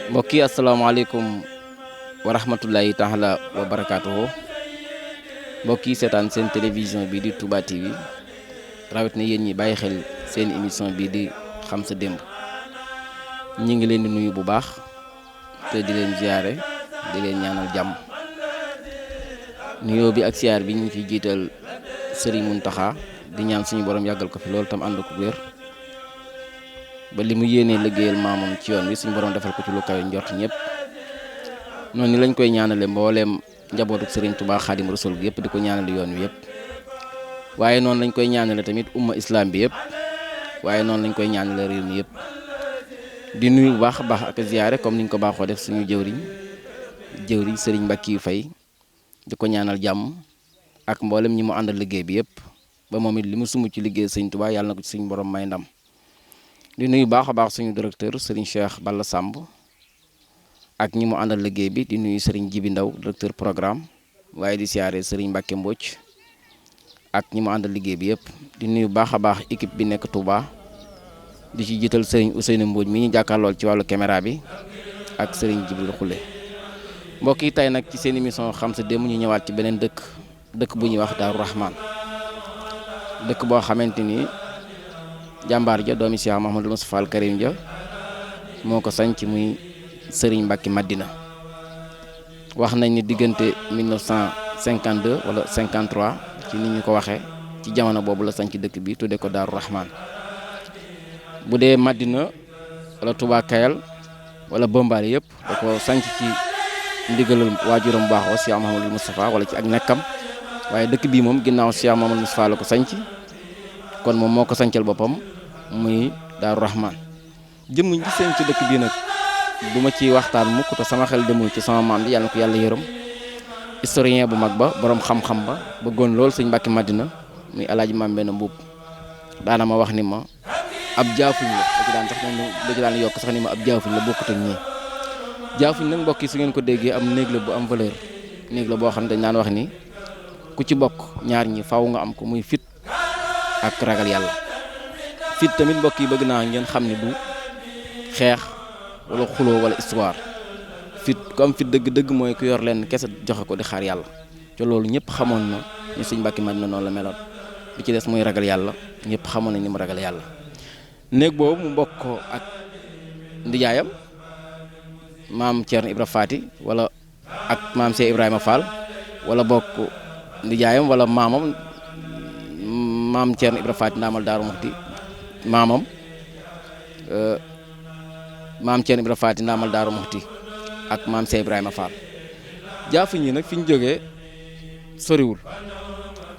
mbokk yi asalaamaaleykum wa rahmatullahi taala wa barakaatuhu mbokk yi seetaan seen télévision bi di Touba TV rawat na yéen ñi bàyyi xel seen émission bi di xam sa démb ñi ngi leen di nuyu bu baax te di leen ziare di leen ñaanal jàmm nuyoo bi ak siyaar bi ñu ciy jiital Serigne Mountakha di ñaan suñu borom yàggal ko fi loolu tam ànd ko wér ba li mu yéenee liggéeyal maamam ci yoon wi suñu borom defal ko ci lu kawe njort ñëpp noonu ni lañ koy ñaanale mbooleem njabootu Serigne Touba Xaadim Rasul gi yëpp di ko ñaanale yoon wi yëpp waaye noonu lañ koy ñaanale tamit umma islam bi yëpp waaye noonu lañ koy ñaanale réew mi yëpp di nuyu bu baax a baax ak ziyaare comme niñ ko baaxoo def suñu jëwriñ Serigne Mbackiou Faye di ko ñaanal jàmm ak mboolem ñi mu àndal liggéey bi yëpp ba moom it li mu sumu ci liggéey Serigne Touba yàlla na ko ci suñu borom may ndam di nuyu baax a baax suñu directeur Serigne Cheikh Balla Samb ak ñi mu àndal liggéey bi di nuyu Serigne Jibi Ndaw directeur programme waaye di siyaare Serigne Mbacke Mbodj ak ñi mu àndal liggéey bi yëpp di nuyu baax a baax équipe bi nekk Touba di ci jiital Serigne Ousseynou Mbodj mi ñu jàkkaarlool ci wàllu caméra bi ak Serigne Jibril Khoule mbokk yi tey nag ci seen émission xam sa démb ñu ñëwaat ci beneen dëkk bu ñuy wax Daaru Rahman dëkk boo xamante ni jàmbaar ja doomi Cheikh Mouhamadou Moustapha Al Karim ja moo ko sanc muy Serigne Mbacke Madina wax nañ ni diggante 1952 wala 53 ci ni ñu ko waxee ci jamono boobu la sanc dëkk bi tudde ko Daaru Rahman bu dee Madina wala Touba Kayal wala Bombali yëpp da ko sanc ci ndigalal waajuram bu baax wa Cheikh Mouhamadou Moustapha wala ci ak nekkam waaye dëkk bii moom ginnaaw Cheikh Mouhamadou Moustapha la ko sanc kon moom moo ko sancal boppam muy Daaru Rahman jëmm ji seen ci dëkk bii nag bu ma ci waxtaan mukk te sama xel demul ci sama maam bi yàlla na ko yàlla yërëm historien bu mag ba borom xam-xam ba bëggoon lool sëñ Mbacke Madina muy alaaji maam benn mbuub daana ma wax ni ma ab jaafuñ la da ci daan yokk sax ni ma ab jaafuñ la bokkut ak ñii jaafuñ nag mbokk yi su ngeen ko déggee am néeg la bu am valeur néeg la boo xam ne dañ daan wax ni ku ci bokk ñaar ñi faaw nga am ko muy fit ak ragal yàlla fit tamit mbokk yi bëgg naa ngeen xam ne du xeex wala xuloo wala histoire fit ku am fit dëgg-dëgg mooy ku yor leen kese joxe ko di xaar yàlla te loolu ñëpp xamoon na ñu sëñ Mbacke Madina noonu la meloon bi ci des muy ragal yàlla ñëpp xamoon nañ ni mu ragal yàlla néeg boobu mu mbokk ko ak ndijaayam maam Thierno Ibra Faty wala ak maam Cheikh Ibrahima Fall wala bokk ndijaayam wala maam Thierno Ibra Faty ndaamal Daaru Muxti maam Thierno Ibra Faty ndaamal Daaru Muxti ak maam Cheikh Ibrahima Fall jaafuñ yi nag fi ñu jógee soriwul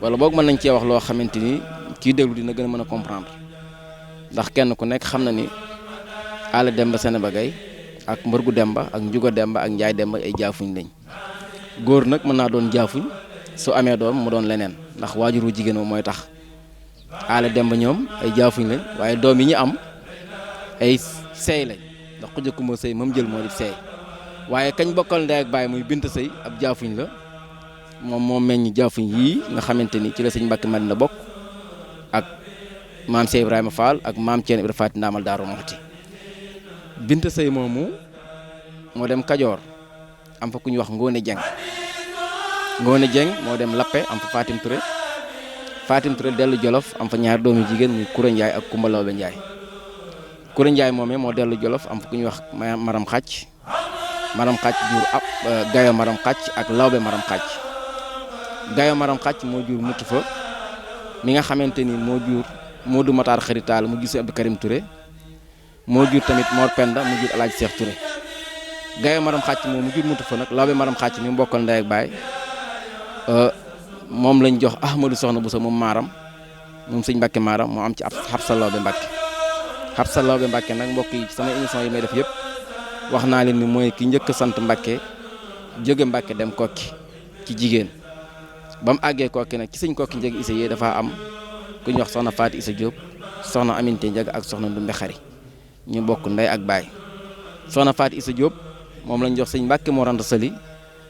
wala boog mën nañ cee wax loo xamante ni kii déglu dina gën a mën a comprendre ndax kenn ku nekk xam na ni Alla Demba Seneba Gaye ak Mbërgu Demba ak Njugo Demba ak Njaay Demba ay jaafuñ lañ góor nag mën naa doon jaafuñ su amee doom mu doon leneen ndax waajuru jigéen moom mooy tax Alla Demba ñoom ay jaafuñ lañ waaye doom yi ñu am ay seey lañ ndax ku jëkkuma sëy moom jël moo di seey waaye kañ bokkal ndey ak baay muy bint sëy ab jaafuñ la moom moo meññ jaafuñ yii nga xamante ni ci la sëñ Mbacke Madina bokk ak maam Cheikh Ibrahima Fall ak maam Thierno Ibra Faty ndaamal Daaru Muxti bint sëy moomu moo dem Kajoor am fa ku ñuy wax Ngone Dieng moo dem Lappe am fa Fatim Touré dellu Jolof am fa ñaari doomi jigéen muy Koura Ndiaye ak Kumba Lawbe Ndiaye Koura Ndiaye moomee moo dellu Jolof am fa ku ñuy wax Maram Xàcc jur ab Gayo Maram Xàcc ak Lawbe Maram Xàcc Gayo Maram Xàcc moo jur mutu fa mi nga xamante ni moo jur Modou Matar Xaritaal mu gis Abdou Karim Touré moo jur tamit Mor Penda mu jur Alaaji Seex Touré Gayo Maram Xàcc moom mu jur mutu fa nag Lawbe Maram Xàcc mi mu bokkal ndey ak baay moom lañ jox Ahmadou Soxna Bousso moom maaram moom sëñ Mbacke maaram moo am ci ab Xabsa Lawbe Mbacke nag mbokk yi sama émission yi may def yëpp wax naa leen ni mooy ki njëkk sant Mbacke jóge Mbacke dem kokki ci jigéen ba mu àggee kokki nag ci sëñ kokki njëg ise yee dafa am ku ñuy wax soxna Faati Isa Diop soxna Aminte Ndiaga ak soxna Ndumbe Xari ñu bokk ndey ak baay. soxna Faati Isa Diop moom lañ jox sëñ Mbàkke Mor Anta Sali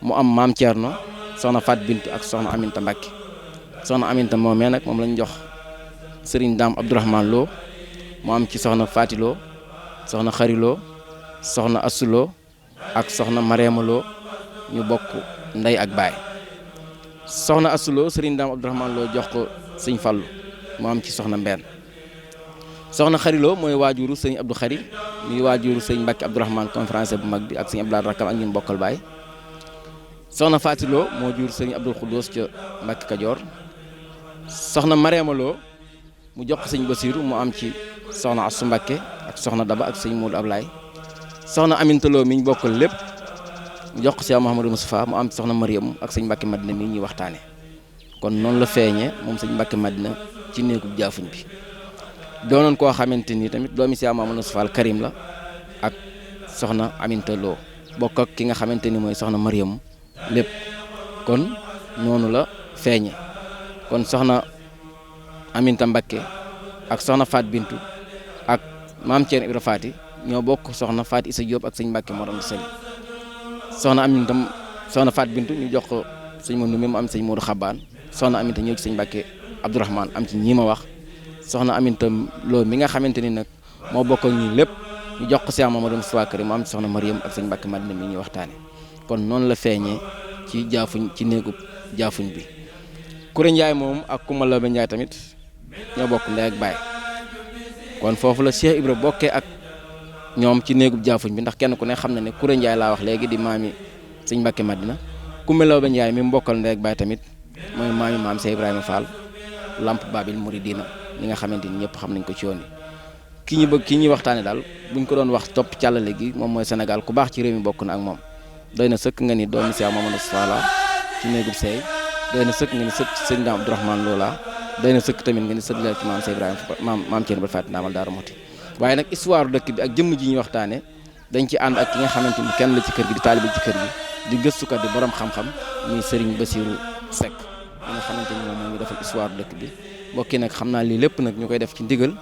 mu am maam Thierno soxna Faat Bintu ak soxna Aminta Mbàkke soxna Aminta moomee nag moom lañ jox sëriñ Daam Abdourahmane Lo mu am ci soxna Faati Lo soxna Xari Lo soxna Assu Lo ak soxna Mariama Lo ñu bokk ndey ak baay. soxna Assu Lo sëriñ Daam Abdourahmane Lo jox ko sëñ Fallu mu am ci soxna Mbène. soxna Xari Lo mooy waajuru sëñ Abdou Xari mi waajuru sëñ Mbàkke Abdourahmane conférencier bu mag bi ak sëñ Abdoulaye Rakam ak ñi bokkal baay. soxna Faati Lo moo jur sëñ Abdou Khoudoss ca Mbàkke Kajoor. soxna Mariama Lo mu jox ko sëñ Basiru mu am ci soxna Assu Mbàkke ak soxna Daba ak sëñ Moodu Ablaay. soxna Aminta Lo mi ñu bokkal lépp mu jox ko Cheikh Mouhamadou Moustapha mu am ci soxna Mariam ak sëñ Mbàkke Madina mi ñuy waxtaane kon noonu la feeñee moom sëñ Mbàkke Madina ci néegub jaafuñ bi. doonoon koo xamante ni tamit doomi Cheikh Mouhamadou Moustapha al Karim la ak soxna Aminta Lo bokk ak ki nga xamante ni mooy soxna Mariam lépp kon noonu la feeñe kon soxna Aminta Mbàkke ak soxna Faat Bintu ak maam Thierno Ibra Faati ñoo bokk soxna Faati Isa Diop ak sëñ Mbàkke Mor Anta Sali. soxna Aminta soxna Faat Bintu ñu jox ko sëñ Mandu mi mu am sëñ Moodu Xabaan soxna Aminta ñëw ci sëñ Mbàkke Abdourahmane am ci ñii ma wax. soxna Aminta Lo mi nga xamante ni nag moo bokk ak ñi lépp ñu jox ko Cheikh Mamadou Moustapha Karim mu am ci soxna Mariam ak sëñ Mbàkke Madina mi ñuy waxtaane kon noonu la feeñee ci jaafuñ ci néegub jaafuñ bi. Kuré Njaay moom ak Kumba Lawbe Njaay tamit ñoo bokk ndey ak baay kon foofu la Cheikh Ibra bokkee ak ñoom ci néegub jaafuñ bi ndax kenn ku ne xam na ne Kuré Njaay laa wax léegi di maami sëñ Mbàkke Madina. Kumba Lawbe Njaay mi mbokkal ndey ak baay tamit mooy maami maam Cheikh Ibrahima Fall Lamp Babil Mouridina ñi nga xamante ni ñëpp xam nañ ko ci yoon wi ki ñuy waxtaane daal buñ ko doon wax topp càllale gi moom mooy Sénégal ku baax ci réew mi bokk na ak moom doy na sëkk nga ni doomi Cheikh Mamadou Sala ci néegub seey doy na sëkk nga ni sët sëñ Daam Abdourahmane Loola doy na sëkk tamit nga ni sët la ci maam Cheikh Ibrahima maam Thierno ba Faati Ndaamal Daaru Muxti waaye nag histoire dëkk bi ak jëmm ji ñuy waxtaane dañ ci ànd ak ki nga xamante ni kenn la ci kër gi di taalibe ci kër gi di gëstukat di borom xam-xam muy Serigne Bassirou Seck li nga xamante ni moom moo ñu defal histoire dëkk bi mbokki nag xam naa lii lépp nag ñu koy def ci ndigal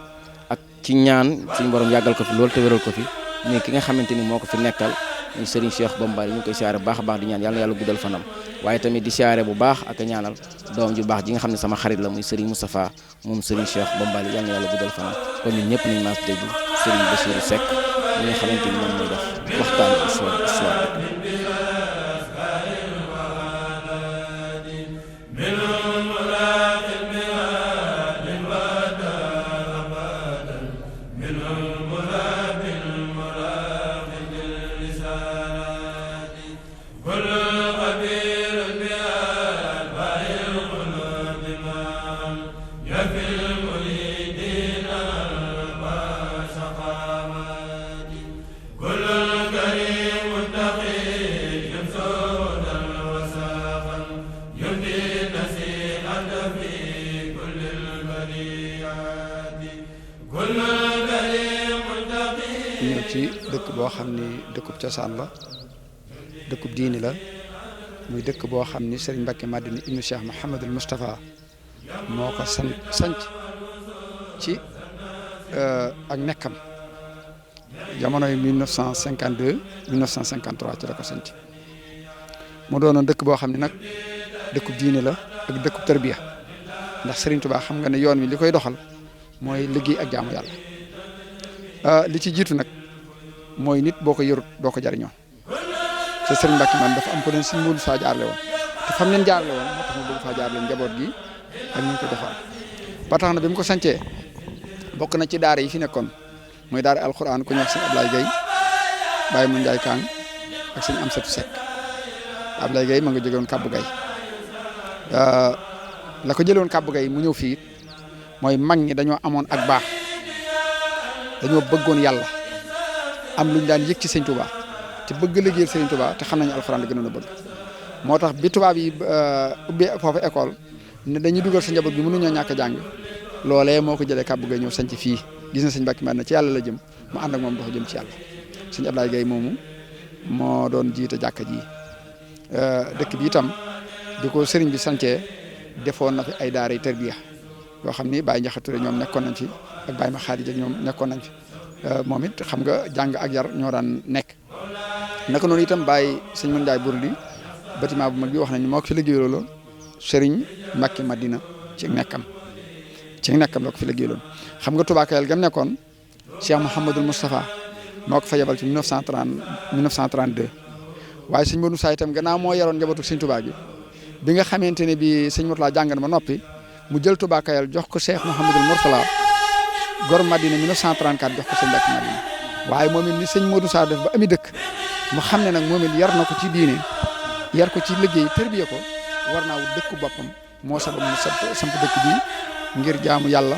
ak ci ñaan suñu borom yàggal ko fi loolu te wéral ko fi mais ki nga xamante ni moo ko fi nekkal muy Serigne Cheikh Bombali ñu ngi koy siyaare bu baax a baax di ñaan yàlla na yàlla guddal fanam waaye tamit di siyaare bu baax ak ñaanal doom ju baax ji nga xam ne sama xarit la muy Serigne Moustapha moom Serigne Cheikh Bombali yàlla na yàlla guddal fanam kon ñun ñëpp nañ maas déglu Serigne Bassirou Seck ñi nga xamante ni moom mooy def waxtaan histoire ñëw ci dëkk boo xam ni dëkkub cosaan la dëkkub diini la muy dëkk boo xam ni Serigne Mbacke Madina ibnu Cheikh Mouhamadul Moustapha moo ko sanc ci ak nekkam jamonoy 1952 1953 ci la ko sanc mu doonoon dëkk boo xam ne nag dëkkub diini la ak dëkkub tarbiya ndax Serigne Touba xam nga ne yoon wi li koy doxal mooy liggéey ak jaamu yàlla li ci jiitu nag mooy nit boo ko yorut doo ko jariñoo te Serigne Mbacke man dafa am ko leen si mboolu faa jaarle woon te fam leen jaarle woon moo tax ma bëgg faa jaarle njaboot gi ak ñu ko doxal ba tax na bi mu ko sancee bokk na ci daara yi fi nekkoon mooy daara alxuraan ku ñuy wax sëñ Ablaye Gueye Baye Mu Njaay Kaan ak sëñ Amsatu Seck Ablaye Gueye ma nga jóge woon Kàbbu Gueye la ko jëlee woon Kàbbu Gueye mu ñëw fii mooy mag ñi dañoo amoon ak baax dañoo bëggoon yàlla am lu ñu daan yëg ci sëñ Touba te bëgg liggéeyal sëñ Touba te xam nañu alxuraan la gënoon a bëgg moo tax bi tubaab yi ubbee foofu école ne dañuy dugal sa njaboot bi mënuñoo ñàkk a jàng loolee moo ko jëlee Kàbbu Gueye ñëw sanc fii gis na sëñ Mbacke Madina ci yàlla la jëm mu ànd ak moom dafa jëm ci yàlla sëñ Ablaye Gueye moomu moo doon jiite jàkka ji dëkk bi itam di ko sëriñ bi sancee defoon na fi ay daara tarbiya yoo xam ni Baye Ndiakhate Touré ñoom nekkoon nañ fi ak Baye ma Xaadija ñoom nekkoon nañ fi moom it xam nga jàng ak yar ñoo daan nekk. naka noonu itam Baye sëñ Mën Ndiaye Burdi bâtiment bu mag bi wax nañ ni moo ko fi liggéeyaloon Serigne Mbacke Madina ci nekkam la ko fi liggéeyaloon. xam nga Touba Kayel gam nekkoon Cheikh Mouhamadul Moustapha moo ko fa yebal ci 1932 waaye sëñ Modou Sa itam gannaaw moo yaroon njabootu sëñ Touba gi bi nga xamante ne bi sëñ Mourtala jàng na ba noppi mu jël Touba Kayel jox ko Cheikh Mouhamadul Mourtala gor Madina 1934 jox ko sëñ Mbacke Madina waaye moom it ni sëñ Modou Sa def ba ami dëkk mu xam ne nag moom it yar na ko ci diine yar ko ci liggéey tërbiye ko war naa wut dëkku boppam moo sabab mu samp dëkk bi ngir jaamu yàlla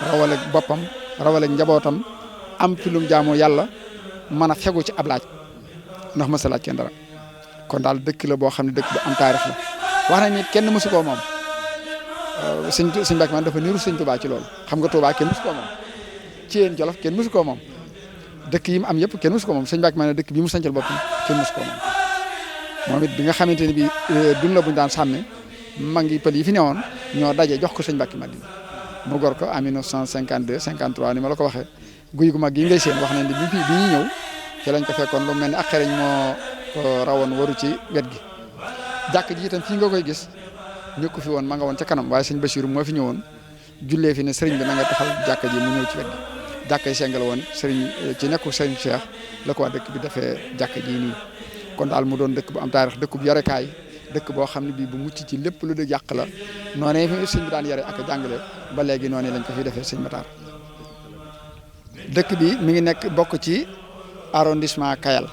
rawale boppam rawale njabootam am fi lum jaamu yàlla mën a fegu ci ab laaj ndax mësa laaj kenn dara kon daal dëkk la boo xam ne dëkk bu am taarix la wax nañ ni kenn mësu koo moom sëñ Mbacke man dafa niru sëñ Touba ci loolu xam nga Touba kenn mësu koo moom ci yéen Jolof kenn mësu koo moom dëkk yi mu am yëpp kenn mësu koo moom sëñ Mbacke man dëkk bi mu sancal boppam kenn mësu koo moom it bi nga xamante ne bi dun la buñu daan sàmme mag ngi pël yi fi newoon ñoo daje jox ko sëñ Mbacke Madina mu gor ko en 1952 53 ni ma la ko waxee guy gu mag yi ngay seen wax nañ ni bi ñu ñëw ci lañ ko fekkoon lu mel ni ak xereñ moo ko rawoon waru ci wet gi jàkk ji itam fii nga koy gis ñu ko fi woon ma nga woon ca kanam waaye sëñ Bachir moo fi ñëwoon jullee fi ne sëriñ bi na nga taxal jàkk ji mu ñëw ci wet gi jàkk yi sengal woon sëriñ ci nekku sëriñ Cheikh la ko waa dëkk bi defee jàkk ji nii kon daal mu doon dëkk bu am taarix dëkk bu yarekaay dëkk boo xam ne bii bu mucc ci lépp lu dëgg yàq la noonee fi sëñ bi daan yare ak a jàngale ba léegi noonu lañ ko fi defee sëñ Matar dëkk bi mi ngi nekk bokk ci arrondissement Kayal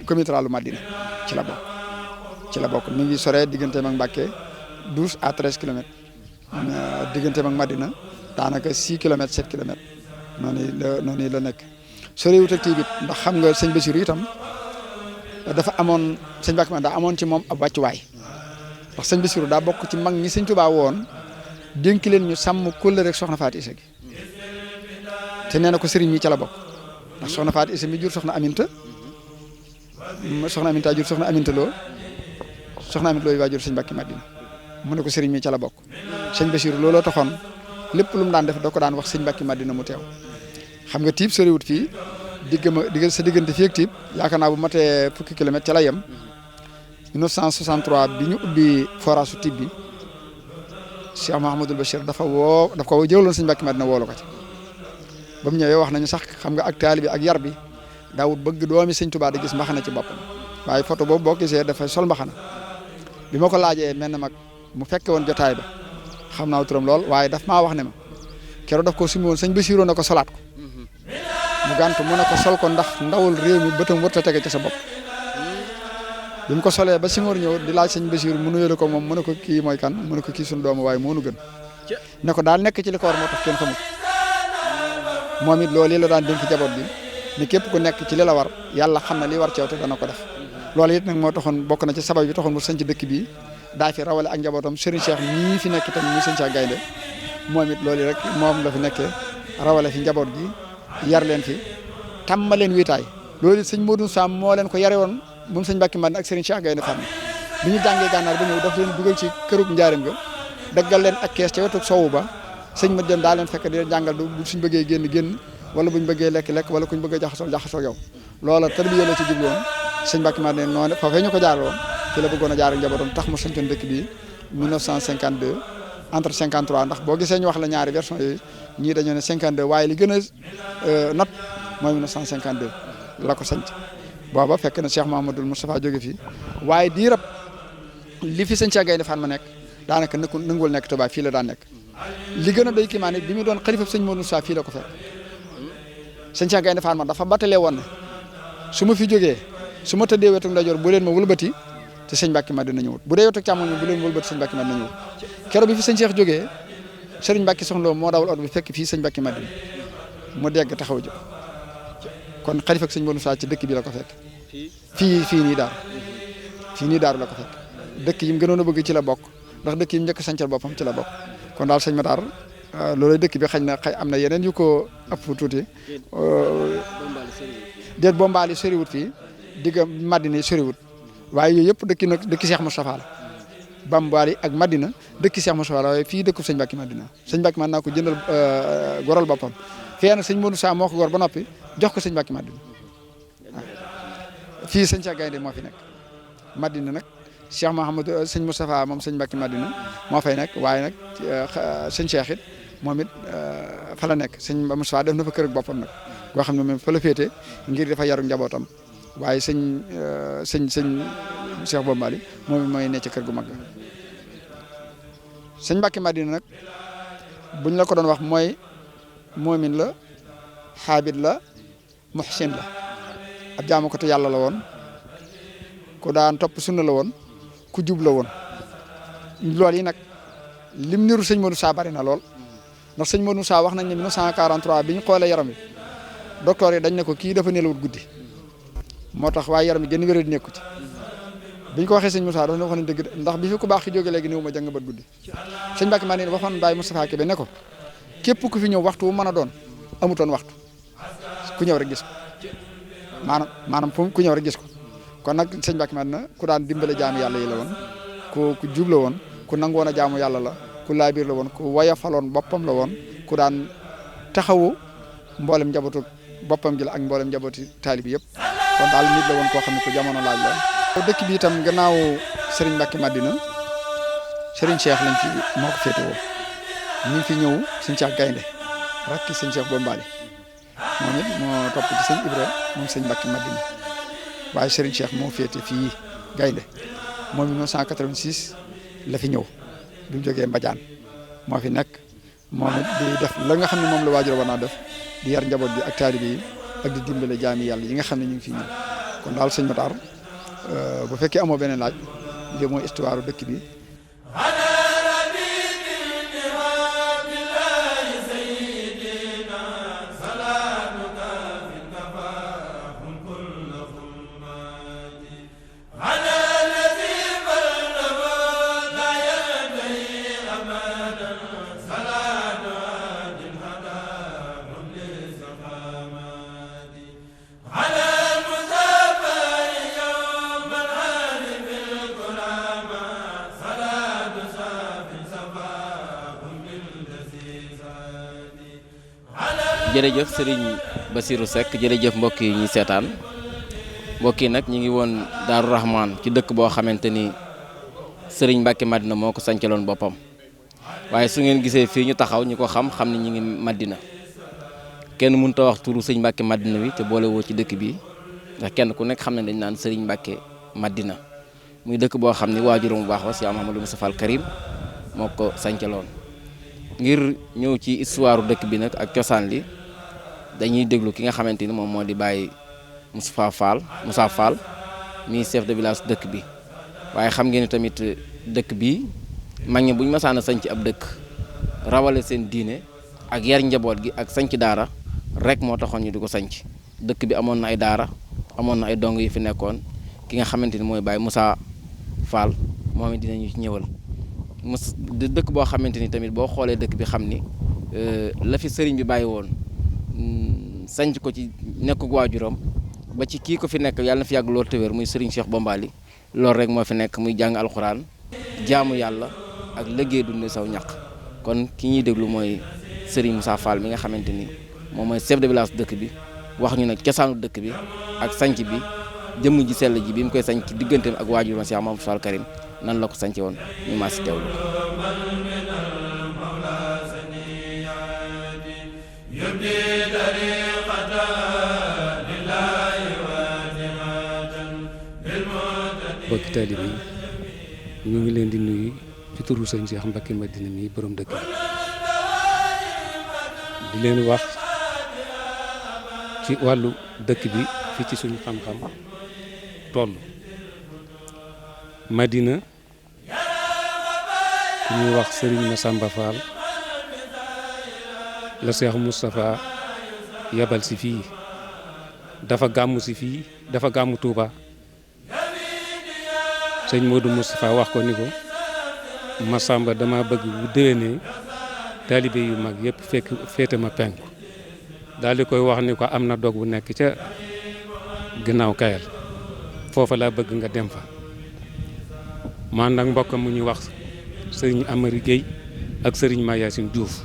comité ruralu Madina ci la bokk mi ngi soree digganteem ak Mbacke 12 à 13 kilomètres digganteem ak Madina daanaka 6 kilomètres 7 kilomètres noonu la nekk sorewut ak Tiibit ndax xam nga sëñ Bassirou itam dafa amoon sëñ Mbacke man daa amoon ci moom ab wàccuwaay ndax sëñ Bassirou daa bokk ci mag ñi sëñ Touba woon dénk leen ñu sàmm kóllëre rek soxna Faati Isa gi te nee na ko sëriñ mi ca la bokk ndax soxna Faati Isa mi jur soxna Aminta jur soxna Aminta Lo soxna Aminta Lo waa jur sëñ Mbacke Madina mu ne ko sëriñ mi ca la bokk sëñ Bassirou looloo taxoon lépp lu mu daan def da ko daan wax sëñ Mbacke Madina mu teew xam nga Tiib soriwut fii sa diggante fii ak Tiib yaakaar naa bu matee fukki kilomètre ca la yem 1963 bi ñu ubbi forage su Tiib bi Cheikh Mahamadul Bachir daf ko jëwaloon sëñ Mbacke Madina woolu ko ci ba mu ñëwee wax nañu sax xam nga ak taali bi ak yar bi daawut bëgg doomi sëñ Touba di gis mbaxana ci boppam waaye photo boobu boo gisee dafay sol mbaxana bi ma ko laajee mel na mag mu fekke woon jotaay ba xam naa turam lool waaye daf maa wax ne ma keroog daf ko sumi woon sëñ Bassirou na ko solaat ko mu gàntu mu ne ko sol ko ndax ndawul réew mi bëtam wërta tege ci sa bopp bi mu ko solee ba Senghor ñëw di laaj sëñ Bassirou mu nuyoo ko moom mu ne ko kii mooy kan mu ne ko kii suñu doomu waaye moo nu gën ne ko daal nekk ci li ko war moo tax kenn xamul moom it loolu la daan dénk jaboot bi ni képp ku nekk ci li la war yàlla xam na li war ci yow te dana ko def loolu it nag moo taxoon bokk na ci sabab bi taxoon mu sañ ci dëkk bi daa fi rawale ak njabootam Serigne Cheikh ñii fi nekk itam muy sëñ Cheikh Gaynde moom it loolu rek moom la fi nekkee rawale fi njaboot gi yar leen fi tàmma leen wéetaay loolu it sëñ Modou Sam moo leen ko yare woon moom sëñ Mbacke Madina ak Serigne Cheikh Gaynde Fatma bi ñu jàngee gànnaar ba ñëw daf leen dugal ci kërug njaarim ga daggal leen ak kees ca wetu sowu ba sëñ ma dem daa leen fekk di leen jàngal bu suñ bëggee génn wala buñ bëggee lekk wala kuñ bëggee jaxasoo yow loola tarbiya la ci jubloon sëñ Mbacke Madina noonu foofee ñu ko jaaraloon ci la bëggoon a jaar ak njabootam tax mu sancoon dëkk bi 1952 entre 53 ndax boo gisee ñu wax la ñaari version yooyu ñii dañoo ne 52 waaye li gën a not mooy 1952 la ko sanc booba fekk na Cheikh Mahamadul Moustapha jóge fii waaye diirab li fi sëñ Cheikh Gaynde Fatma nekk daanaka nanguwul nekk Touba fii la daan nekk li gën a doy kiimaa ne bi mu doon xalifa sëñ Modou Moustapha fii la ko fekk sëñ Cheikh Gaynde Fatma dafa battalee woon ne su ma fi jógee su ma tëddee wetu ndajoor bu leen ma wëlbati te sëñ Mbacke Madina ñëwut bu dee wetu càmmoñ bu leen wëlbati sëñ Mbacke Madina ñëwut keroog bi fi sëñ Cheikh jógee sëriñ Mbacke Soxna Lo moo dawal oto bi fekk fii sëñ Mbacke Madina mu dégg taxaw jóg kon xalifa ak sëñ Modou Moustapha ci dëkk bi la ko fekk fii nii daaru la ko fekk dëkk yi mu gënoon a bëgg ci la bokk ndax dëkk yi mu njëkk sancal boppam ci la bokk kon daal sëñ Matar loolu dëkk bi xëy na am na yeneen yu ko ëpp tuuti déet Bombaali soriwut fii digga Madina yi soriwut waaye yooyu yëpp dëkki Cheikh Moustapha la Bambali ak Madina dëkki Cheikh Moussa waaye fii dëkkub sëñ Mbacke Madina sëñ Mbacke Madina naa ko jëndal goral boppam fii nag sëñ Modou Sa moo ko gor ba noppi jox ko sëñ Mbacke Madina waaw fii sëñ Cheikh Gaynde moo fi nekk Madina nag Cheikh Mahamadou sëñ Moustapha moom sëñ Mbacke Madina moo fay nekk waaye nag sëñ Cheikh it moom it fa la nekk sëñ Moustapha def na fa kër ak boppam nag goo xam ne moom fa la féete ngir dafa yaru njabootam waaye sëñ Cheikh Bombali moom it mooy ne ci kër gu mag sëñ Mbacke Madina nag buñ la ko doon wax mooy moomin la xaabit la muhsin la ab jaamu ko te yàlla la woon ku daan topp sunna la woon ku jub la woon loolu yi nag lim niru sëñ Modou Sa bari na lool ndax sëñ Modou Sa wax nañ ne 1943 bi ñu xoolee yaram bi docteur yi dañ ne ko kii dafa nelawut guddi moo tax waaye yaram bi gën wér di nekku ci biñ ko waxee sëñ Moussa dafa wax ne dëgg ndax bi fi ku baax ki jóge léegi néew ma jàng bat guddi sëñ Mbacke Madina waxoon Baye Moustapha Kébé ne ko képp ku fi ñëw waxtu wu mën a doon amutoon waxtu ku ñëw rek gis ko maanaam fu ku ñëw rek gis ko kon nag sëñ Mbacke Madina ku daan dimbale jaamu yàlla yi la woon ku jub la woon ku nangoon a jaamu yàlla la ku laabiir la woon ku wayafaloon boppam la woon ku daan taxawu mboolem njabootu boppam gi la ak mboolem njabooti taalib yëpp kon daal nit la woon koo xam ne ku jamono laaj la. dëkk bi itam gannaaw Serigne Mbacke Madina Serigne Cheikh lañ fi moo ko féetewoo ñu ngi fi ñëw sëñ Cheikh Gaynde rakki sëñ Cheikh Bombali moom it moo topp ci sëñ Ibra moom sëñ Mbacke Madina waaye Serigne Cheikh moo féete fii Gaynde moom 1986 la fi ñëw bi mu jógee Mbadiane moo fi nekk moom it di def la nga xam ne moom la waajur war naa def di yar njaboot bi ak taalibe yi ak di dimbale jaami yàlla yi nga xam ne ñu ngi fi ñëw kon daal sëñ Matar bu fekkee amoo beneen laaj lii mooy histoire dëkk bi. jërëjëf Serigne Bassirou Seck jërëjëf mbokk yi ñuy seetaan mbokk yi nag ñu ngi woon Daaru Rahman ci dëkk boo xamante ni Serigne Mbacke Madina moo ko sancaloon boppam waaye su ngeen gisee fii ñu taxaw ñu ko xam ni ñu ngi Madina kenn mënut a wax turu sëñ Mbacke Madina wi te boole woo ci dëkk bi ndax kenn ku nekk xam ne dañ naan Serigne Mbacke Madina muy dëkk boo xam ni waajuram bu baax wa Cheikh Mouhamadou Moustapha Al Karim moo ko sancaloon ngir ñëw ci histoire dëkk bi nag ak cosaan li dañuy déglu ki nga xamante ni moom moo di Baye Moussa Fall mi chef de village dëkk bi waaye xam ngeen ni tamit dëkk bi mag ñi bu ñu masaan a sanc ab dëkk rawale seen diine ak yar njaboot gi ak sanc daara rek moo taxoon ñu di ko sanc dëkk bi amoon na ay daara amoon na ay dong yi fi nekkoon ki nga xamante ni mooy Baye Moussa Fall moom it dinañu ci ñëwal dëkk boo xamante ni tamit boo xoolee dëkk bi xam ni la fi sëriñ bi bàyyi woon sanc ko ci nekk waajuram ba ci kii ko fi nekk yàlla na fi yàgg loolu te wér muy sëriñ Cheikh Bombali loolu rek moo fi nekk muy jàng alxuraan jaamu yàlla ak liggéey dunde saw ñaq kon ki ñuy déglu mooy sëriñ Moussa Fall mi nga xamante ni moom mooy chef de village dëkk bi wax ñu nag cosaanu dëkk bi ak sanc bi jëmm ji sell ji bi mu koy sanc digganteem ak waajuram Cheikh Mouhamadou Fall Karim nan la ko sance woon ñu maa si teewlu bokki taalibe yi ñu ngi leen di nuyu ci turu sëñ Cheikh Mbacke Madina mi borom dëkk di leen wax ci wàllu dëkk bi fii ci suñu xam-xam toll Madina ku ñuy wax Serigne Massamba Fall la Cheikh Moustapha yabal si fii dafa gàmmu si fii dafa gàmmu Touba sëñ Modou Moustapha wax ko ni ko Massamba dama bëgg bu déwénee taalibe yu mag yëpp féete ma penku daal di koy wax ni ko am na dog bu nekk ca ginnaaw Kayal foofa laa bëgg nga dem fa man nag mbokkam mu ñuy wax sëriñ Amari Gueye ak sëriñ Mayasin Diouf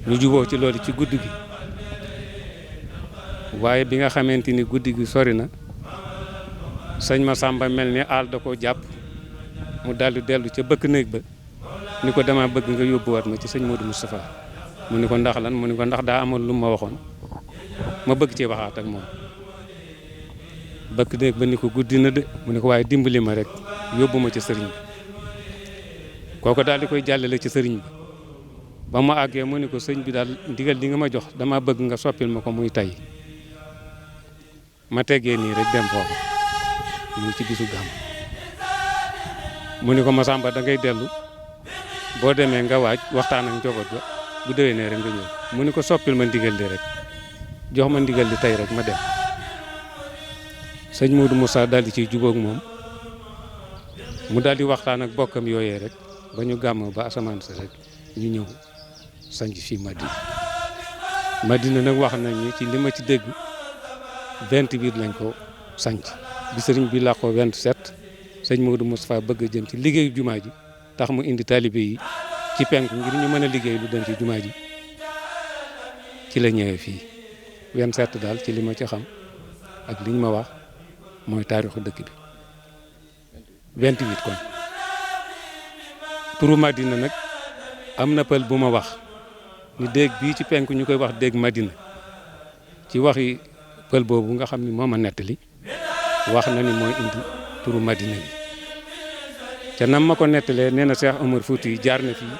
ñu juboo ci loolu ci guddi gi waaye bi nga xamante ni guddi gi sori na sëñ Massamba mel ni aal da koo jàpp mu daldi dellu ca bëkk néeg ba ni ko dama bëgg nga yóbbuwaat ma ci sëñ Modou Moustapha mu ni ko ndax lan mu ni ko ndax daa amoon lu ma waxoon ma bëgg cee waxaat ak moom bëkk néeg ba ni ko guddi na de mu ni ko waaye dimbali ma rek yóbbu ma ci sëriñ bi kooko daal di koy jàllale ci sëriñ bi ba mu àggee mu ni ko sëñ bi daal ndigal li nga ma jox dama bëgg nga soppil ma ko muy tay ma teggee nii rek dem foofu muy ci bisu gàmm mu ni ko Massamba da ngay dellu boo demee nga waaj waxtaan ak njaboot ba bu déwénee rek nga ñëw mu ni ko soppil ma ndigal li rek jox ma ndigal li tey rek ma dem sëñ Modou Moussa daal di ciy jubóog moom mu daal di waxtaan ak bokkam yooyee rek ba ñu gàmm ba asamaan sa rek ñu ñëw sanc fii Madina nag wax nañ ni ci li ma ci dégg 28 lañ ko sanc bi sëriñ bi làqoo 27 sëñ Modou Moustapha bëgg a jëm ci liggéeyu jumaa ji tax mu indi taalibe yi ci penku ngir ñu mën a liggéey lu dem ci jumaa ji ci la ñëwee fii 27 daal ci li ma ci xam ak liñ ma wax mooy taarixu dëkk bi 28 kon turu Madina nag am na pël bu ma wax ni déeg bii ci penku ñu koy wax déeg Madina ci waxi pël boobu nga xam ni moo ma nettali wax na ni mooy indi turu Madina bi ca nam ma ko nettalee nee na Cheikh Omar Fouti yi jaar na fii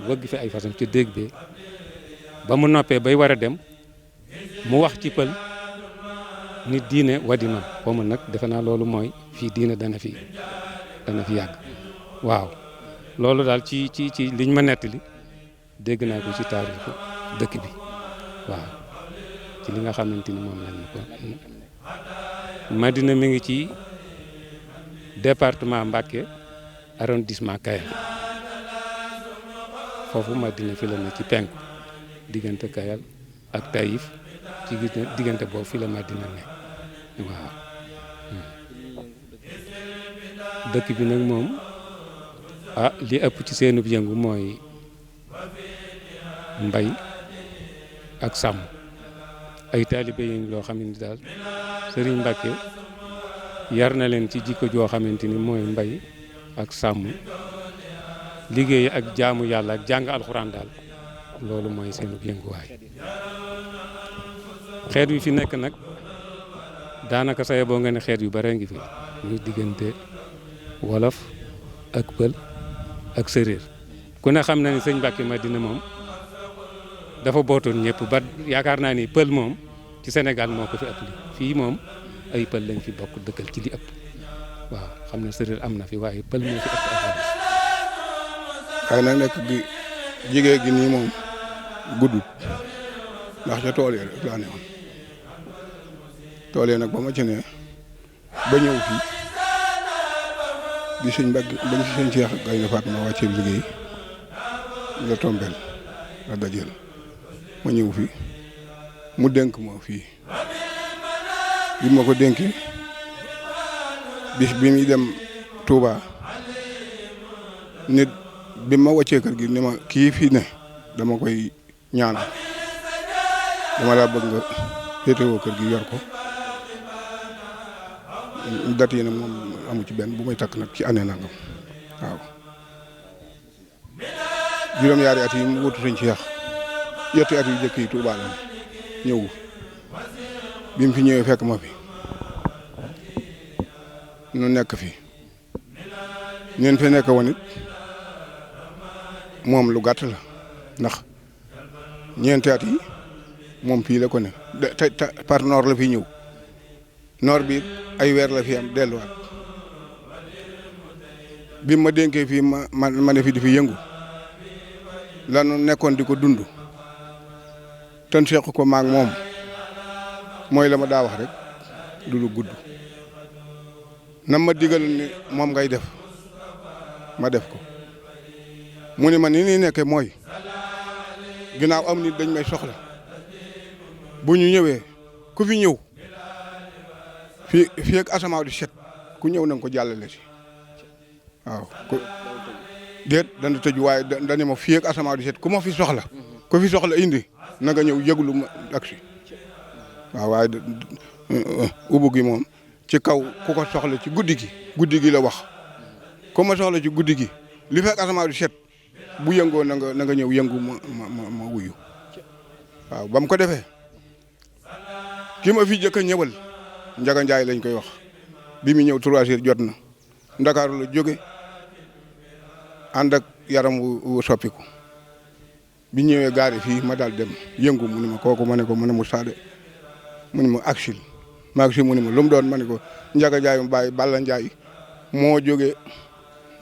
wëgg fi ay fasam ci déeg bee ba mu noppee bay war a dem mu wax ci pël ni diine wadinam xaw ma nag defe naa loolu mooy fii diine dana fi yàgg waaw loolu daal ci liñ ma nettali dégg naa ko ci taarixu dëkk bi waaw ci li nga xamante ni moom lañ ko Madina mi ngi ci département Mbacké arrondissement Kayal foofu Madina fi la ne ci penku diggante Kayal ak Taïf ci diggante boobu fi la Madina ne waaw dëkk bi nag moom li ëpp ci seenub yëngu mooy mbay ak sàmm ay taalibe yi loo xam ne daal Serigne Mbacké yar na leen ci jikko joo xamante ni mooy mbay ak sàmm liggéey ak jaamu yàlla ak jàng alxuraan daal loolu mooy seenub yënguwaay xeet wi fi nekk nag daanaka saye boo nga ne xeet yu bare ngi fi muy diggante wolof ak pël ak séréer ku ne xam na ni sëñ Mbacké Madina moom dafa bootoon ñëpp ba yaakaar naa ni pël moom ci Sénégal moo ko fi ëpp li fii moom ay pël lañ fi bokk dëkkal ci li ëpp waaw xam ne séréer am na fi waaye pël moo fi ëpp ay waaye nag nekk gi jigéen gi nii moom guddut ndax ca tool yi rek laa ne woon tool yi nag ba ma ci ne ba ñëw fii bi sëñ Mbacké ba ñu fi sëñ Cheikh Gaynde Fatma wàccee liggéey la tombeel la dajeel ma ñëw fii mu dénk ma fii bi ma ko dénkee bis bi muy dem Touba nit bi ma wàccee kër gi ni ma kii fii ne dama koy ñaanal dama laa bëgg nga féetewoo kër gi yor ko dat yi nag moom amu ci benn bu may takk nag ci année nangam waaw juróom-ñaari at yi mu wutu sëñ Cheikh yetti at yu jëkk yi Touba la ñëw bi mu fi ñëwee fekk ma fi nu nekk fi ñeen fi nekk woon it moom lu gàtt la ndax ñeenti at yi moom fii la ko ne te par noor la fi ñëw noor bi ay weer la fi am delluwaat bi ma dénkee fii ma ne fi di fi yëngu lanu nekkoon di ko dund ten seq ko maag moom mooy la ma daa wax rek du lu gudd nam ma digal ni moom ngay def ma def ko mu ne ma ni nekkee mooy ginnaaw am nit dañ may soxla bu ñu ñëwee ku fi ñëw fii ak asamaaw di set ku ñëw na nga ko jàllale si waaw déet dana tëju waaye dana ma fii ak asamaan di set ku ma fi soxla ku fi soxla indi na nga ñëw yëglu ma agsi waaw waaye ubbu gi moom ci kaw ku ko soxla ci guddi gi la wax ku ma soxla ci guddi gi li fekk asamaan di set bu yëngoo na nga ñëw yëngu ma wuyu waaw ba mu ko defee ki ma fi jëkk a ñëwal Njaga Njaay lañ koy wax bi mu ñëw 3 heures jot na Ndakaaru la jóge ànd ak yaram wu soppiku bi ñëwee gaari fii ma daal dem yëngu mu ni ma kooku ma ne ko mu ne mu saade mu ni ma aksil ma agsi mu ni ma lu mu doon ma ne ko Njaga Njaay mu bàyyi Balla Njaay moo jóge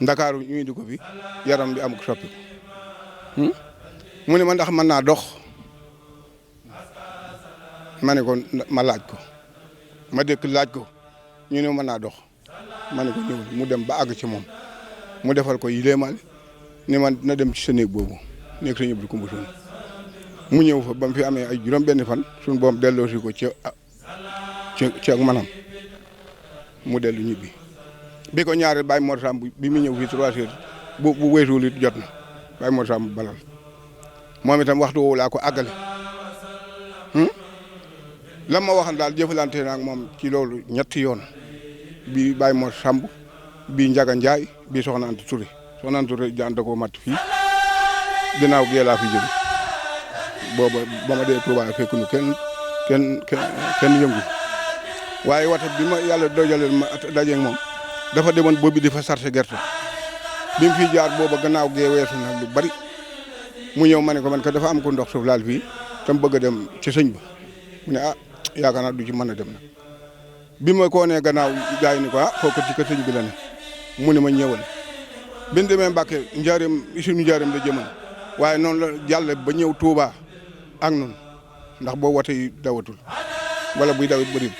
Ndakaaru ñu indi ko fi yaram bi amuk soppiku mu ne ma ndax mën naa dox ma ne ko ma laaj ko ma dëkk laaj ko ñu ne mën naa dox ma ne ko ñëwul mu dem ba àgg ci moom mu defal ko yileemal ni man na dem ci sa néeg boobu néeg sa ñëbbi kumba suun mu ñëw fa ba mu fi amee ay juróom benn fan suñu boom delloo si ko ci ak manam mu dellu ñibbi bi ko ñaareel Baye Mor Samb bi mu ñëw fii 3 heures bu weesuwul it jot na Baye Mor Samb balal moom itam waxtu woowu laa ko àggale lan ma waxan daal jëfalante na ak moom ci loolu ñetti yoon bi Baye Mor Samb bi Njaga Njaay bi Soxna Anta Touré Soxna Anta Touré jaan da koo mat fii ginnaaw gee laa fi jóge booba ba ma dee Touba fekk nu kenn yëngu waaye wata bi ma yàlla dojaleel ma dajeeg moom dafa demoon boobu di fa sarse gerte bi mu fi jaar booba gannaaw gee weesu na lu bari mu ñëw ma ne ko man ka dafa am ko ndox suuf laal fii tam bëgg a dem ci sëñ ba mu ne yaakaar naa du ci mën a dem nag bi ma ko nee gannaaw gars yi ni ko kooku ci kër sëñ bi la ne mu ne ma ñëwal bi ñu demee Mbàkke suñu njaareem la jëman waaye noonu la jàll ba ñëw Touba ak noonu ndax boo wote yi dawatul wala buy dawit bëri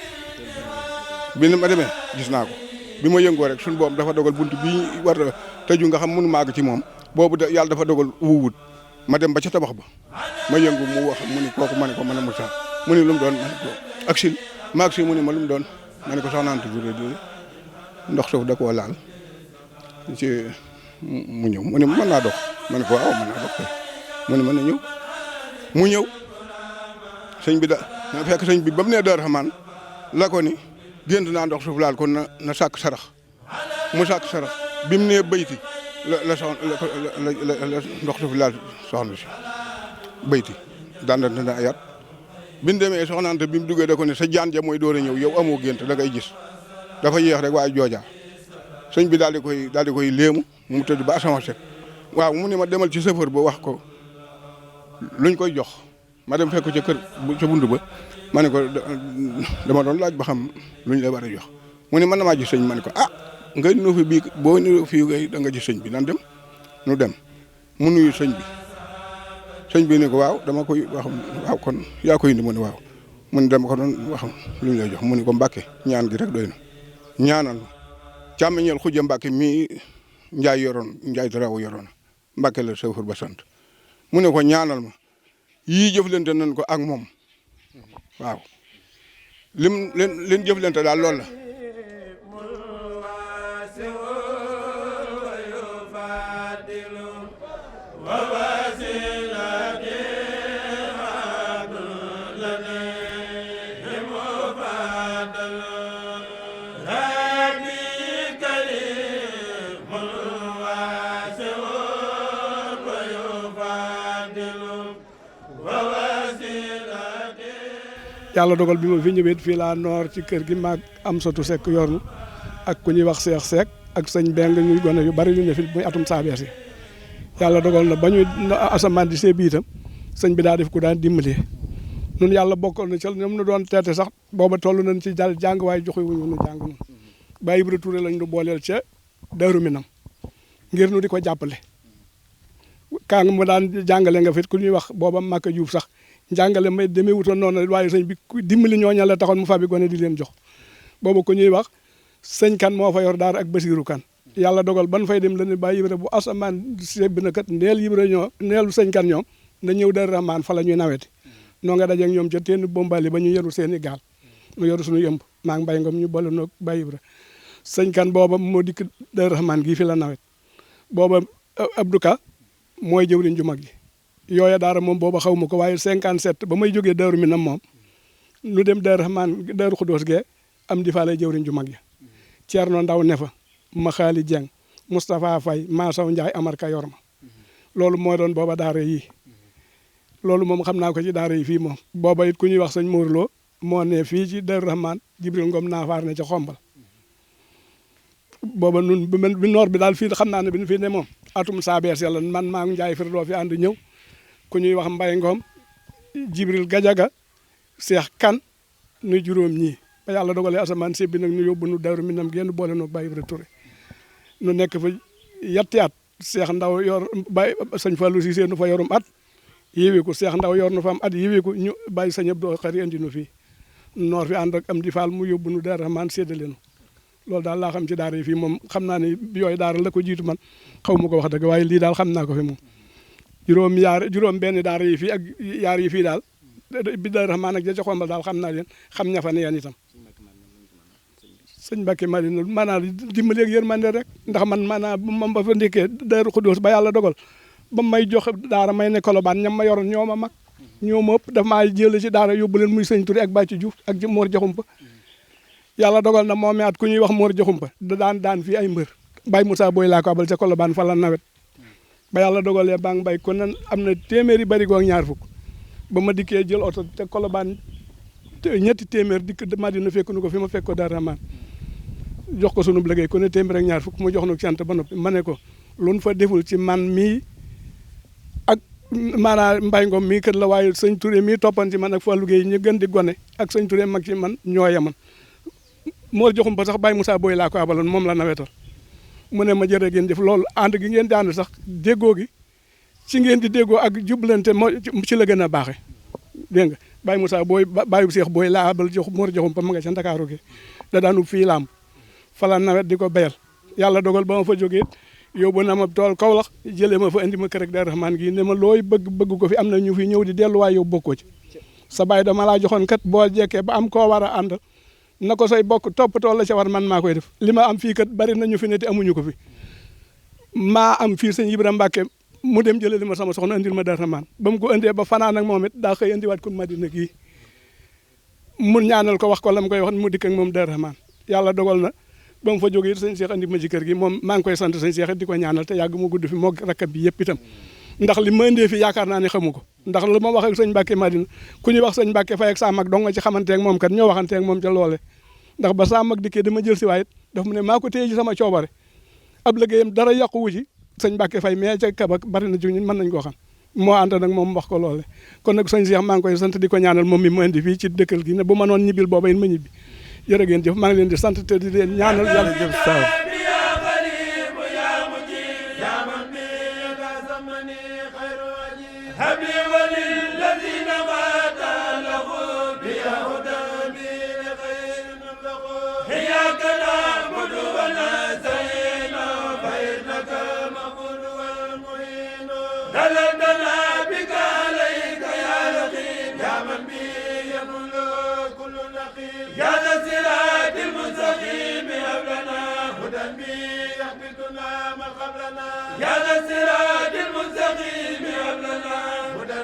bi ma demee gis naa ko bi ma yëngoo rek suñu boom dafa dogal bunt bii war a tëju nga xam mënu maag ci moom boobu yàlla dafa dogal wuwut ma dem ba ca tabax ba ma yëngu mu wax mu ni kooku ma ne ko mën a Moussa mu ni lu mu doon ma ne ko aksil ma agsi mu ni ma lu mu doon ma ne ko Soxna Anta Touré di ndox suuf da koo laal ci mu ñëw mu ne mën naa dox ma ne ko waaw mën naa dox kay mu ne mën na ñëw mu ñëw sëñ bi fekk sëñ bi ba mu nee Daaru Rahmaan la ko ni gént naa ndox suuf laal kon na sàkk sarax mu sàkk sarax bi mu nee bayti la ndox suuf laal soxna si bayti dandante na ayat bi ñu demee Soxna Anta bi mu duggee da ko ne sa jaan ja mooy door a ñëw yow amoo gént da ngay gis dafa yéex rek waaye joojaa sëñ bi daal di koy léemu mu tëdd ba asamaan set waaw mu ne ma demal ci chauffeur ba wax ko luñ koy jox ma dem fekk ca kër ca bunt ba ma ne ko dama doon laaj ba xam luñ la war a jox mu ne man na maa gis sëñ ma ne ko nga nu fi bii boo nu fii ngay da nga gis sëñ bi nan dem nu dem mu nuyu sëñ bi ne ko waaw dama koy wax waaw kon yaa koy indi mu ne waaw mu ne dama ko doon wax luñ lay jox mu ne ko Mbàkke ñaan gi rek doy na ñaanal càmmeñeel Xuja Mbàkke mi Njaay Daraw yoroon Mbàkke la chauffeur ba sant mu ne ko ñaanal ma yii jëflante nañ ko ak moom waaw leen jëflante daal loolu la yàlla dogal bi ma fi ñëwee fii laa noor ci kër gi maag am satu sekk yornu ak ku ñuy wax Seex Seck ak sëñ Beng ñuy gone yu bari ñu ne fi muy atum saabees yi yàlla dogal na ba ñu asamaan di see bi itam sëñ bi daa def ku daan dimbali nun yàlla bokkoon na ci ñoom nu doon teete sax booba toll nañ ci jàng waaye joxe wuñu nu jàng nun Baye Ibra Touré lañ nu booleel ca Daaru Minam ngir nu di ko jàppale kaa nga mu daan jàngale nga fit ku ñuy wax booba Maka Juuf sax njàngale may demee wutoon noonu waaye sëñ bi dimbali ñooña la taxoon mu fabi gone di leen jox boobu ku ñuy wax sëñ kan moo fa yor daara ak Basiiru kan yàlla dogal ban fay dem la ne Baye Ibra bu asamaan sebbi na kat neel Ibra neelu sëñ kan ñoom na ñëw Daaru Rahmaan fa la ñuy naweti noo nga dajeeg ñoom ca teen bombali ba ñu yoru seen i gaal mu yoru suñu yëmb maa ngi Mbay Ngom ñu boole noog Baye Ibra sëñ kan booba moo dikk Daaru Rahman gii fi la nawet booba Abdou Ka mooy jëwriñ ju mag ji yooya daara moom booba xaw ma ko waaye 57 ba may jógee Daaru Minam moom nu dem Daaru Rahman Daaru Xudóos gee am di fa lay jëwriñ ju mag ji Ceerno Ndaw ne fa Maxaali Jeng Moustapha Faye Maasaw Ndiaye Amar Ka yor ma loolu moo doon booba daara yii loolu moom xam naa ko ci daara yi fii moom booba it ku ñuy wax sëñ Mourlo moo ne fii ci Daaru Rahman Jibril Ngom naafaar ne ca xombal booba nun bi noor bi daal fii xam naa ne bi ñu fii ne moom atum saabees yàlla man maa ngi Njaay Firdoo fi ànd ñëw ku ñuy wax Mbay Ngom Jibril Gajaga Seex Kan nu juróom ñii ba yàlla dogalee asamaan si bi nag nu yóbbu nu Daaru Minam génn boole noog Baye Ibra Touré nu nekk fa yetti at Seex Ndaw yor Baye sëñ Fallou Cissé nu fa yorum at yiwiku Seex Ndaw yor nu fa am at yiwiku ñu bàyyi sëñ Abdou Khari andi nu fii noor fi ànd ak am di faal mu yóbbu nu Daaru Rahman séddale nu loolu daal laa xam ci daara yi fii moom xam naa ne yooyu daara la ko jiitu man xaw ma ko wax dëgg waaye lii daal xam naa ko fi moom juróom benn daara yi fii ak yaar yi fii daal bi Daaru Rahman ak ja ca xombal daal xam naa leen xam ña fa ne yan itam sëñ Mbacke Madina maanaam dimbali ak yërmande rek ndax man maanaam moom ba fa ndikkee Daaru Xudóos ba yàlla dogal ba may jox daara may ne Kolobaan ñam ma yoroon ñoo ma mag ñoo ma ëpp daf maa jëlee ci daara yóbbu leen muy sëñ Touré ak Bàcci Diouf ak Mor Jaxumpa yàlla dogal na moom at ku ñuy wax Mor Jaxumpa da daan fii ay mbër Baye Moussa Boy laa ko abal ca Kolobaan fa la nawet ba yàlla dogalee baa ngi bay kon nan am na téeméeri barigo ak ñaar fukk ba ma dikkee jël oto te Kolobaan ñetti téeméer dikk Madina fekk nu ko fi ma fekk ko Daaru Rahman jox ko sunu liggéey ku ne téeméer ak ñaar fukk mu jox nu cant ba noppi ma ne ko lu fa deful ci man mii ak maanaam Mbay Ngom mii kër la waaye sëñ Touré mii toppan ci man ak Fallou Gueye ñu gën di gone ak sëñ Touré mag ci man ñoo yeman Mor joxum ba sax Baye Moussa Boy laa ko abaloon moom la nawetal mu ne ma jërë ngeen jëf loolu ànd gi ngeen di ànd sax déggoo gi ci ngeen di déggoo ak jublante moo ci la gën a baaxe dégg nga Baye Moussa Boy Baye Cheikh Boy laa abal jox Mor joxum ba ma nga ca Ndakaaru gi da daanu fii laam fala nawet di ko béyal yàlla dogal ba ma fa jógee yóbbu na ma tool Kaolack jëlee ma fa indi ma kër ak Daaru Rahman gi ne ma looy bëgg ko fi am na ñu fi ñëw di delluwaay yow bokkoo ci sa baay dama laa joxoon kat boo jekkee ba am koo war a ànd na ko say bokk toppatoo la ca war man maa koy def li ma am fii kat bari na ñu fi ne te amuñu ko fi maa am fii sëñ Ibrahima Mbacke mu dem jëlee li ma sama soxna andil ma Daaru Rahman ba mu ko indee ba fanaan ak moom it daa xëy indiwaat ko Madina gii mu ñaanal ko wax ko la mu koy wax mu dikk ak moom Daaru Rahman yàlla dogal na ba mu fa jógee it sëñ Cheikh andi ma ci kër gi moom maa ngi koy sant sëñ Cheikh di ko ñaanal te yàgg mu gudd fi moo rakkab bi yëpp itam ndax li ma indee fi yaakaar naa ne xamu ko ndax lu ma wax ak sëñ Mbacke Madina ku ñuy wax sëñ Mbacke Faye ak saa mag dong nga ci xamante ak moom kat ñoo waxante ak moom ca loole ndax ba saa mag dikkee dama jël si waayit daf mu ne maa ko téye ci sama coobare ab liggéeyam dara yàquwu ci sëñ Mbacke Faye mais ca kabak bari na ci ñun mën nañ koo xam moo ànd nag moom wax ko loole kon nag sëñ Cheikh maa ngi koy sant di ko ñaanal moom mi mu indi fii ci dëkkal gi ne bu ma noon ñibbil booba it ma ñibbi jërë ngeen jëf maa ngi leen di sant te di leen ñaanal yàlla jëf saw يا ذا الصراط المستقيم هب لنا هدى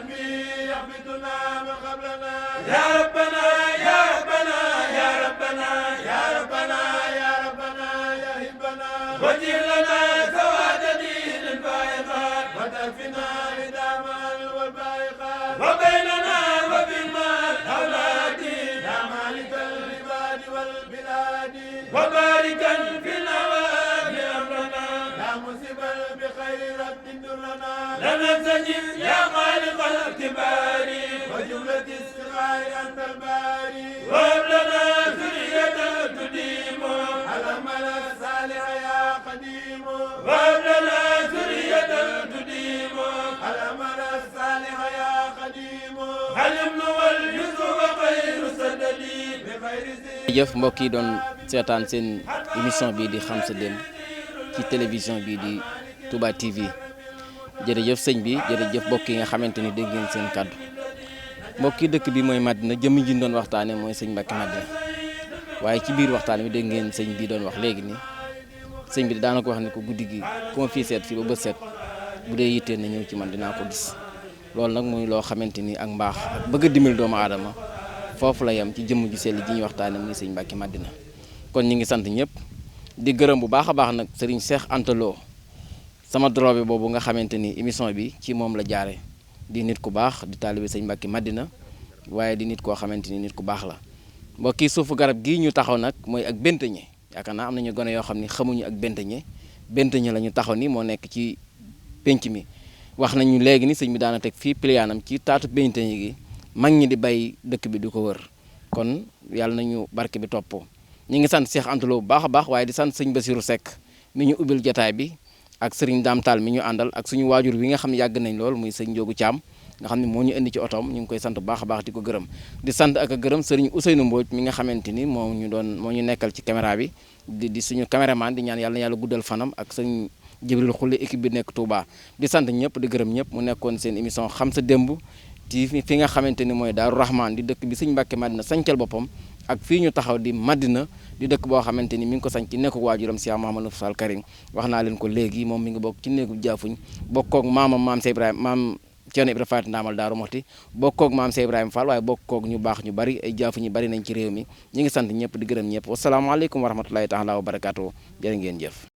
يحبطنا من قبلنا يا ربنا يا ربنا يا ربنا يا ربنا يا ربنا يا هبنا وجه لنا سواد دين الفائقات وتكفنا هداما والبائقات وبيننا وبين الاولاد يا مالك العباد والبلاد وباركا في النواب امرنا يا مصيبا بخير رب درنا لنا سجد يا خالق الكبار وجملة الصغار أنت الباري وهب لنا ذرية تديم على المال الصالح يا قديم وهب لنا ذرية تديم على المال الصالح يا قديم اليمن واليسر وخير سددي بخير jëf mbokk yi doon seetaan seen émission bii di Xam Sa Démb ci télévision bii di Touba TV jërëjëf sëñ bi jërëjëf mbokk yi nga xamante ni dégg ngeen seen kàddu mbokk yi dëkk bi mooy Madina jëmm ji ñu doon waxtaane mooy sëñ Mbacke Madina waaye ci biir waxtaan wi dégg ngeen sëñ bi doon wax léegi ni sëñ bi daanaka wax ne ko guddi gi ku ma fii seet fii ba bët seet bu dee yittee na ñëw ci man dinaa ko gis loolu nag muy loo xamante ni ak mbaax ak bëgg a dimbali doomu aadama foofu la yem ci jëmm ju sell ji ñuy waxtaane muy sëñ Mbacke Madina kon ñi ngi sant ñëpp di gërëm bu baax a baax nag sëriñ Cheikh Anta Lo sama drobe boobu nga xamante ni émission bi ci moom la jaare di nit ku baax di taalibe sëñ Mbacke Madina waaye di nit koo xamante ni nit ku baax la mbokki suufu garab gii ñu taxaw nag mooy ak benteñe yaakaar naa am nañu gone yoo xam ni xamuñu ak benteñe la ñu taxaw ni moo nekk ci penc mi wax nañu léegi ni sëñ bi daana teg fii piliyaanam ci taatu benteñe gi mag ñi di bay dëkk bi di ko wër kon yàlla nañu barke bi topp ñi ngi sant Cheikh Anta Lo bu baax a baax waaye di sant sëñ Basirou Seck mi ñu ubbil jataay bi ak sëriñ Dame Tall mi ñu àndal ak suñu waajur wi nga xam ne yàgg nañ lool muy sëñ Njogu Thiam nga xam ne moo ñu indi ci otoom ñu ngi koy sant bu baax a baax di ko gërëm di sant ak a gërëm sëriñ Ousseynou Mbodj mi nga xamante ni moo ñu nekkal ci caméra bi di suñu caméraman di ñaan yàlla na yàlla guddal fanam ak sëñ Jibril Xulle équipe bi nekk Touba di sant ñëpp di gërëm ñëpp mu nekkoon seen émission xam sa démb ci fi nga xamante ni mooy Daaru Rahman di dëkk bi sëñ Mbacke Madina sancal boppam ak fii ñu taxaw di Madina di dëkk boo xamante ni mi ngi ko sañ ci nekk waajuram Cheikh Mouhamadou Fall Karim wax naa leen ko léegi moom mi ngi bokk ci néegu jaafuñ bokkoog maam Cheikh Ibrahima maam Thierno Ibrahima Faty Ndamal Daaru Moxti bokkoog maam Cheikh Ibrahima Fall waaye bokkoog ñu baax ñu bari ay jaafuñ ñu bari nañ ci réew mi ñi ngi sant ñëpp di gërëm ñëpp wasalaamaaleykum wa rahmatulahi taala wa barakaatu jërë ngeen jëf